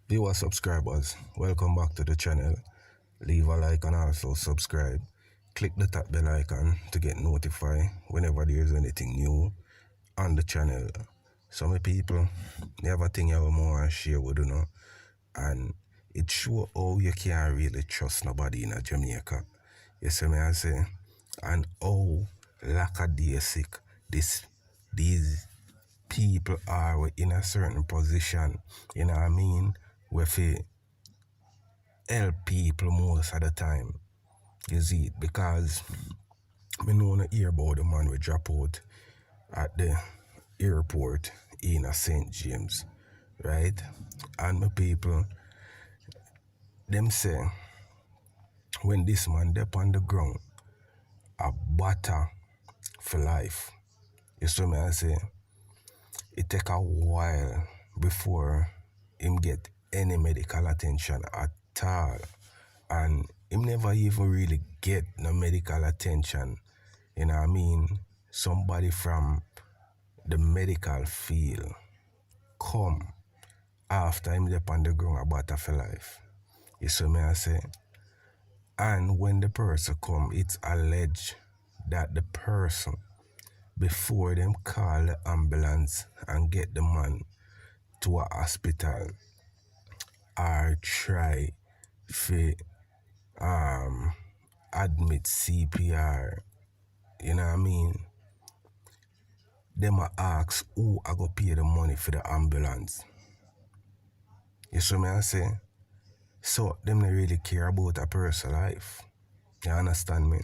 Viewer subscribers, welcome back to the channel. Leave a like and also subscribe. Click the top bell icon to get notified whenever there's anything new on the channel. So my people, me have a thing I want to share with you now, and it show how you can't really trust nobody in Jamaica. You see me I say, and how lackadaisic these people are in a certain position, you know what I mean, where they help people most of the time. You see, because me know to hear about the man we drop out at the airport in a St. James, right? And my people, them say, when this man dep on the ground, a batter for life. You see me I say, it take a while before him get any medical attention at all. And him never even really get no medical attention. You know what I mean? Somebody from the medical field come after him up on the ground about for life. You see me I say? And when the person come, it's alleged that the person, before them call the ambulance and get the man to a hospital, or try to admit CPR, you know what I mean? Them a ask who I go pay the money for the ambulance. You see me I say? So them don't really care about a person's life. You understand me?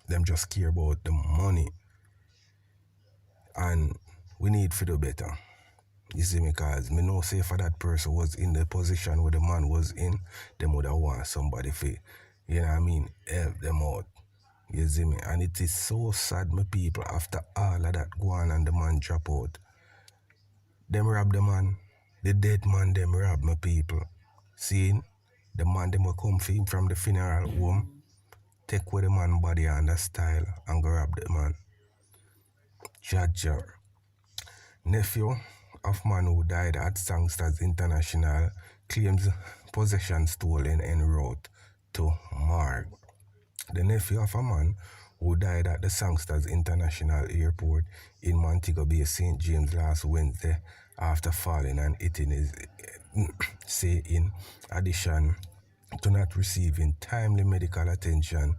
Them just care about the money. And we need to do better. You see me, cause me know say if that person was in the position where the man was in, them would have want somebody for, you know what I mean, help them out. You see me? And it is so sad, my people, after all of that go on and the man drop out. Them rob the man. The dead man, them rob my people. See, the man them will come for him from the funeral home, take away the man body and the style and go rob the man. Jaja. Nephew of man who died at Songsters International claims possession stolen en route to morgue. The nephew of a man who died at the Songsters International Airport in Montego Bay, St. James last Wednesday after falling and hitting his say in addition to not receiving timely medical attention,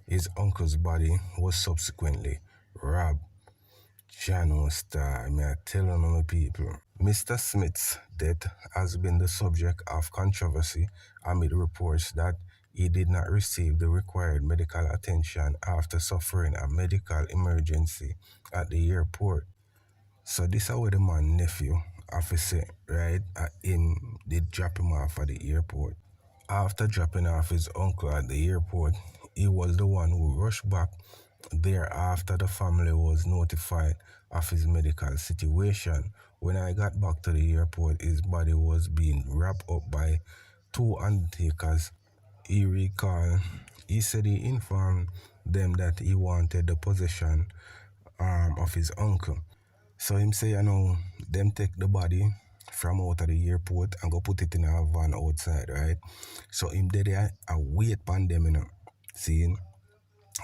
his uncle's body was subsequently robbed. Channel star, may I tell you my people. Mr. Smith's death has been the subject of controversy amid reports that he did not receive the required medical attention after suffering a medical emergency at the airport. So this is what the man nephew officer, right? Him did drop him off at the airport. After dropping off his uncle at the airport, he was the one who rushed back there after the family was notified of his medical situation. When I got back to the airport, his body was being wrapped up by two undertakers. He recalled, he said he informed them that he wanted the possession of his uncle. So him say, you know, them take the body from out of the airport and go put it in a van outside, right? So him did a wait upon them, you know, seeing,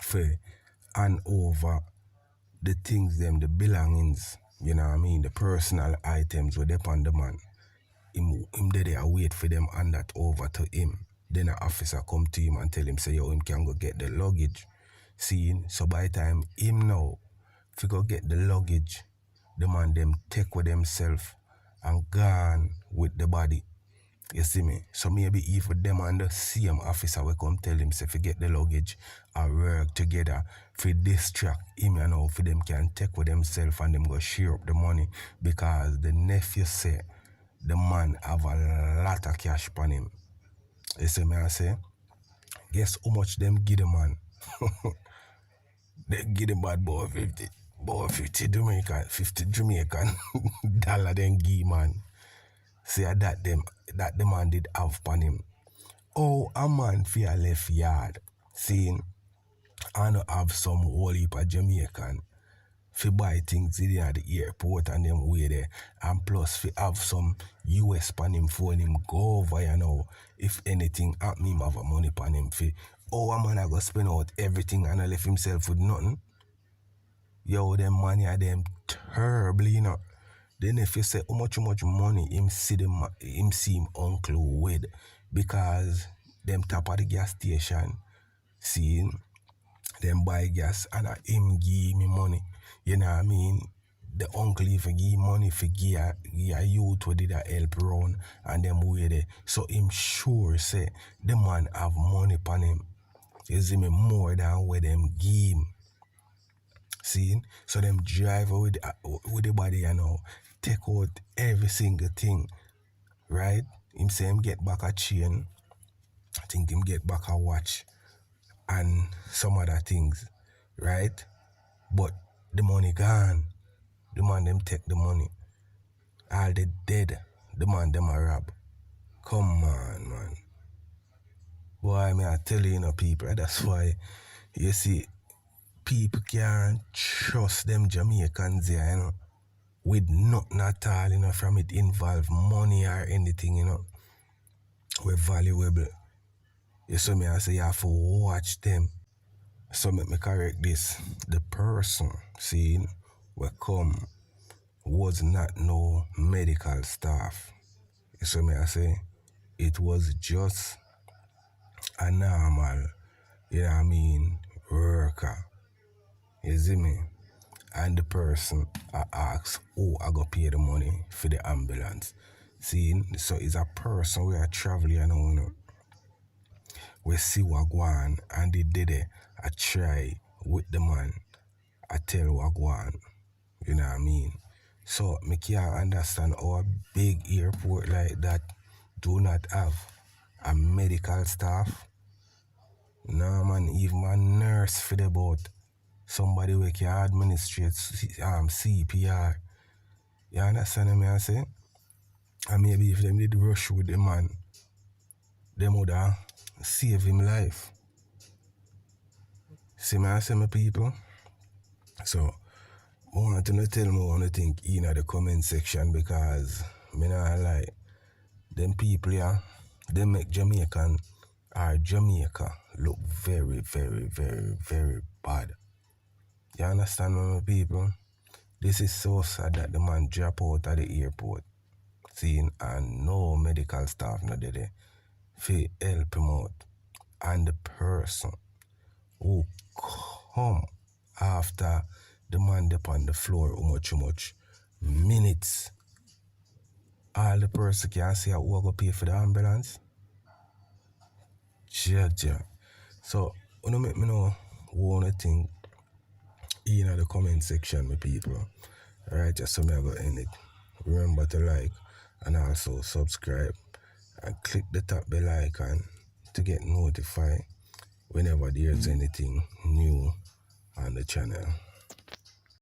for and over the things them, the belongings, you know what I mean, the personal items were upon the man. Him did a wait for them and that over to him. Then an officer come to him and tell him, say, yo, him can go get the luggage. Seeing, so by the time him now, if he go get the luggage, the man them take with themselves and gone with the body. You see me? So maybe if them and the same officer will come tell him, say, forget the luggage or work together for distract him, you know, for them can take with themselves and them go share up the money, because the nephew say the man have a lot of cash upon him. You see me I say? Guess how much them give the man? They give the bad boy 50. Boy, 50 Jamaican, 50 Jamaican dollar then give man. Say that the man did have upon him. Oh, a man for a left yard, seeing I know have some whole heap of Jamaican fi buy things in at the airport and them way there. And plus fi have some US pan him phone him go over, you know. If anything happen, him have a money pan him fi. Oh, a man I go spend out everything and I left himself with nothing. Yo, them money are them terribly, you know. Then if you say how much money him see him uncle with, because them top of the gas station, see, them buy gas and him give me money. You know what I mean? The uncle even give money for give a youth who did a help run and them way there. So him sure say the man have money upon him. You see me more than where them give him. See? So them drive with the body, you know, take out every single thing. Right? Him say him get back a chain. I think him get back a watch and some other things. Right? But the money gone. The man them take the money. All the dead. The man them a rob. Come on, man. Boy, me I tell you, people, that's why you see people can't trust them Jamaicans here, you know, with nothing at all, from it involve money or anything, we're valuable. You see me I say you have to watch them. So let me correct this. The person, see, we come was not no medical staff. You see me I say it was just a normal, worker. You see me? And the person I ask, oh, I go pay the money for the ambulance. See, so it's a person we are traveling, we see what go on, and they did it. I try with the man. I tell what go on. You know what I mean? So me can't understand how a big airport like that do not have a medical staff. No man, even a nurse for the boat. Somebody who can administrate CPR. You understand me I say? And maybe if them did rush with the man, them would have saved him life. See me I say, my people? So, I want to tell me what you think in the comment section, because me not lie. Them people here, they make Jamaica look very, very, very, very bad. You understand me, my people? This is so sad that the man drop out at the airport, seeing, and no medical staff not there for help him out. And the person who come after the man upon the floor how much minutes, all the person can say who go pay for the ambulance. Yeah. So, you make me know what you think in the comment section, my people. Alright, just so me I go end it. Remember to like and also subscribe and click the top bell icon to get notified whenever there's anything new on the channel.